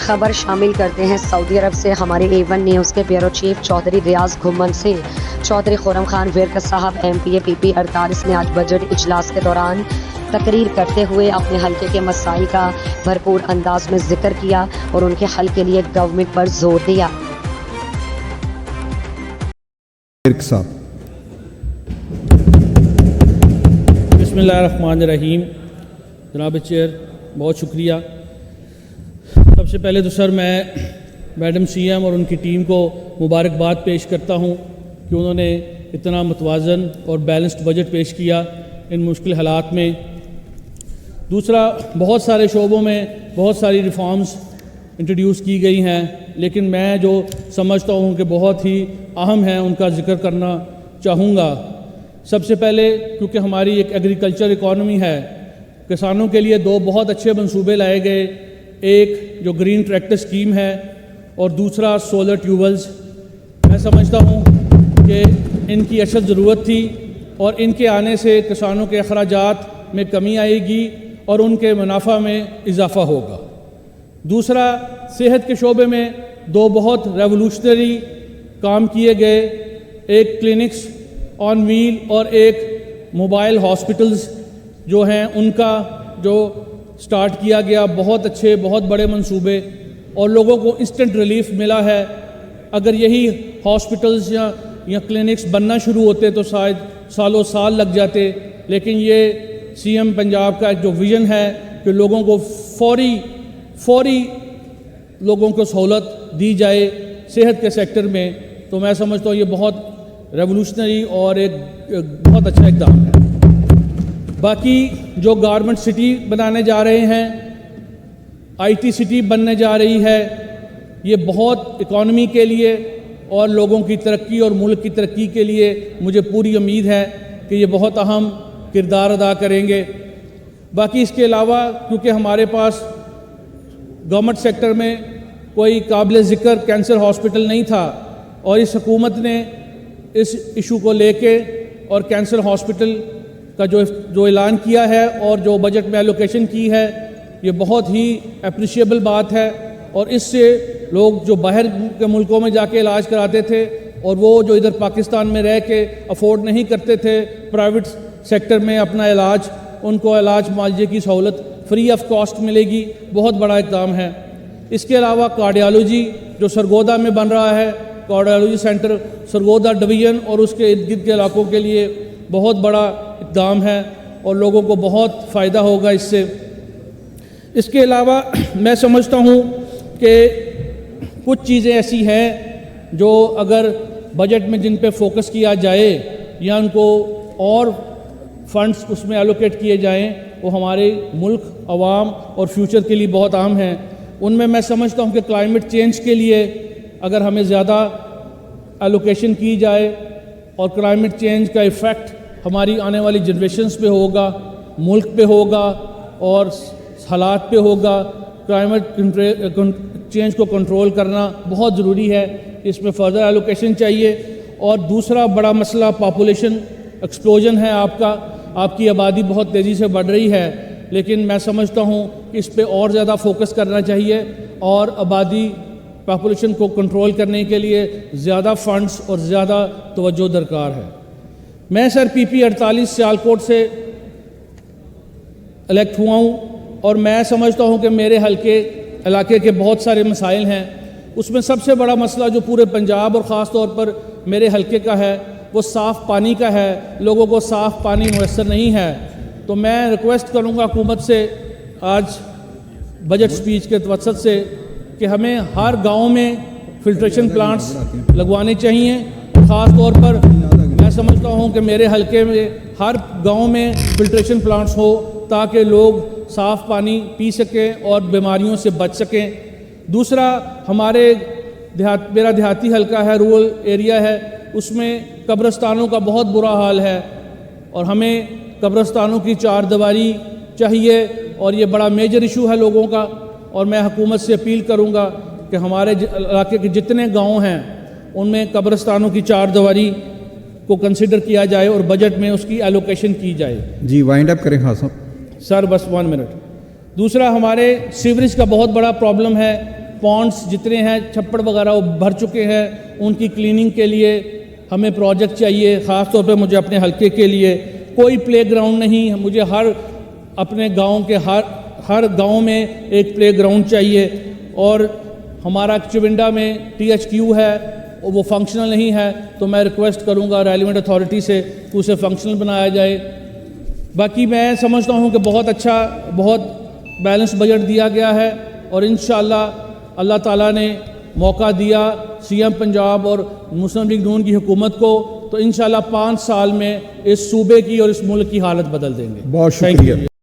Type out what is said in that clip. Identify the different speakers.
Speaker 1: خبر شامل کرتے ہیں سعودی عرب سے۔ ہمارے A1 نیوز کے بیورو چیف چودھری ریاض گھمن سے چودھری خرم خان ورک صاحب MPA PP 48 نے آج بجٹ اجلاس کے دوران تقریر کرتے ہوئے اپنے حلقے کے مسائل کا بھرپور انداز میں ذکر کیا اور ان کے حل کے لیے گورنمنٹ پر زور دیا۔
Speaker 2: بسم اللہ الرحمن الرحیم۔ جناب چیئر بہت شکریہ۔ سب سے پہلے تو سر میں میڈم CM اور ان کی ٹیم کو مبارکباد پیش کرتا ہوں کہ انہوں نے اتنا متوازن اور بیلنسڈ بجٹ پیش کیا ان مشکل حالات میں۔ دوسرا، بہت سارے شعبوں میں بہت ساری ریفارمز انٹروڈیوس کی گئی ہیں، لیکن میں جو سمجھتا ہوں کہ بہت ہی اہم ہیں ان کا ذکر کرنا چاہوں گا۔ سب سے پہلے، کیونکہ ہماری ایک ایگریکلچر اکانومی ہے، کسانوں کے لیے دو بہت اچھے منصوبے لائے گئے، ایک جو گرین ٹریکٹر اسکیم ہے اور دوسرا سولر ٹیوبلز۔ میں سمجھتا ہوں کہ ان کی اشد ضرورت تھی اور ان کے آنے سے کسانوں کے اخراجات میں کمی آئے گی اور ان کے منافع میں اضافہ ہوگا۔ دوسرا، صحت کے شعبے میں دو بہت ریولوشنری کام کیے گئے، ایک کلینکس آن ویل اور ایک موبائل ہاسپٹلز جو ہیں ان کا جو سٹارٹ کیا گیا، بہت اچھے بہت بڑے منصوبے، اور لوگوں کو انسٹنٹ ریلیف ملا ہے۔ اگر یہی ہاسپٹلز یا کلینکس بننا شروع ہوتے تو شاید سالوں سال لگ جاتے، لیکن یہ CM پنجاب کا جو ویژن ہے کہ لوگوں کو فوری لوگوں کو سہولت دی جائے صحت کے سیکٹر میں، تو میں سمجھتا ہوں یہ بہت ریولوشنری اور ایک بہت اچھا اقدام ہے۔ باقی جو گارمنٹ سٹی بنانے جا رہے ہیں، IT سٹی بننے جا رہی ہے، یہ بہت اکانومی کے لیے اور لوگوں کی ترقی اور ملک کی ترقی کے لیے مجھے پوری امید ہے کہ یہ بہت اہم کردار ادا کریں گے۔ باقی اس کے علاوہ، کیونکہ ہمارے پاس گورنمنٹ سیکٹر میں کوئی قابل ذکر کینسر ہاسپٹل نہیں تھا، اور اس حکومت نے اس ایشو کو لے کے اور کینسر ہاسپٹل کا جو اعلان کیا ہے اور جو بجٹ میں ایلوکیشن کی ہے، یہ بہت ہی اپریشیبل بات ہے، اور اس سے لوگ جو باہر کے ملکوں میں جا کے علاج کراتے تھے اور وہ جو ادھر پاکستان میں رہ کے افورڈ نہیں کرتے تھے پرائیویٹ سیکٹر میں اپنا علاج، ان کو علاج معالجے کی سہولت فری آف کاسٹ ملے گی، بہت بڑا اقدام ہے۔ اس کے علاوہ کارڈیالوجی جو سرگودا میں بن رہا ہے، کارڈیالوجی سینٹر سرگودا ڈویژن اور اس کے ارد گرد کے علاقوں کے لیے بہت بڑا اقدام ہے اور لوگوں کو بہت فائدہ ہوگا اس سے۔ اس کے علاوہ میں سمجھتا ہوں کہ کچھ چیزیں ایسی ہیں جو اگر بجٹ میں جن پہ فوکس کیا جائے یا ان کو اور فنڈز اس میں ایلوکیٹ کیے جائیں، وہ ہمارے ملک، عوام اور فیوچر کے لیے بہت اہم ہیں۔ ان میں سمجھتا ہوں کہ کلائمیٹ چینج کے لیے اگر ہمیں زیادہ ایلوکیشن کی جائے اور کلائمیٹ چینج کا ایفیکٹ ہماری آنے والی جنریشنز پہ ہوگا، ملک پہ ہوگا اور حالات پہ ہوگا، کلائمیٹ چینج کو کنٹرول کرنا بہت ضروری ہے، اس میں فردر ایلوکیشن چاہیے۔ اور دوسرا بڑا مسئلہ پاپولیشن ایکسپلوژن ہے آپ کی آبادی بہت تیزی سے بڑھ رہی ہے، لیکن میں سمجھتا ہوں کہ اس پہ اور زیادہ فوکس کرنا چاہیے اور آبادی پاپولیشن کو کنٹرول کرنے کے لیے زیادہ فنڈز اور زیادہ توجہ درکار ہے۔ میں سر PP 48 سیالکوٹ سے الیکٹ ہوا ہوں، اور میں سمجھتا ہوں کہ میرے علاقے کے بہت سارے مسائل ہیں۔ اس میں سب سے بڑا مسئلہ جو پورے پنجاب اور خاص طور پر میرے حلقے کا ہے وہ صاف پانی کا ہے۔ لوگوں کو صاف پانی میسر نہیں ہے، تو میں ریکویسٹ کروں گا حکومت سے آج بجٹ سپیچ کے توسط سے کہ ہمیں ہر گاؤں میں فلٹریشن پلانٹس لگوانے چاہیے۔ خاص طور پر میں سمجھتا ہوں کہ میرے حلقے میں ہر گاؤں میں فلٹریشن پلانٹس ہو تاکہ لوگ صاف پانی پی سکیں اور بیماریوں سے بچ سکیں۔ دوسرا، میرا دیہاتی حلقہ ہے، رورل ایریا ہے، اس میں قبرستانوں کا بہت برا حال ہے اور ہمیں قبرستانوں کی چار دیواری چاہیے، اور یہ بڑا میجر ایشو ہے لوگوں کا۔ اور میں حکومت سے اپیل کروں گا کہ ہمارے علاقے کے جتنے گاؤں ہیں ان میں قبرستانوں کی چار دیواری کو کنسیڈر کیا جائے اور بجٹ میں اس کی ایلوکیشن کی جائے۔
Speaker 3: جی وائنڈ اپ کریں۔ ہاں صاحب
Speaker 2: سر بس 1 منٹ۔ دوسرا، ہمارے سیوریج کا بہت بڑا پرابلم ہے پونڈس جتنے ہیں چھپڑ وغیرہ وہ بھر چکے ہیں، ان کی کلیننگ کے لیے ہمیں پروجیکٹ چاہیے، خاص طور پہ مجھے اپنے حلقے کے لیے کوئی پلے گراؤنڈ نہیں، مجھے اپنے گاؤں کے ہر گاؤں میں ایک پلے گراؤنڈ چاہیے، اور ہمارا چونڈا میں THQ ہے وہ فنکشنل نہیں ہے، تو میں ریکویسٹ کروں گا ریلیونٹ اتھارٹی سے کہ اسے فنکشنل بنایا جائے۔ باقی میں سمجھتا ہوں کہ بہت اچھا، بہت بیلنس بجٹ دیا گیا ہے، اور انشاءاللہ اللہ تعالیٰ نے موقع دیا CM پنجاب اور مسلم لیگ نون کی حکومت کو، تو انشاءاللہ 5 سال میں اس صوبے کی اور اس ملک کی حالت بدل دیں گے۔
Speaker 3: بہت شکریہ۔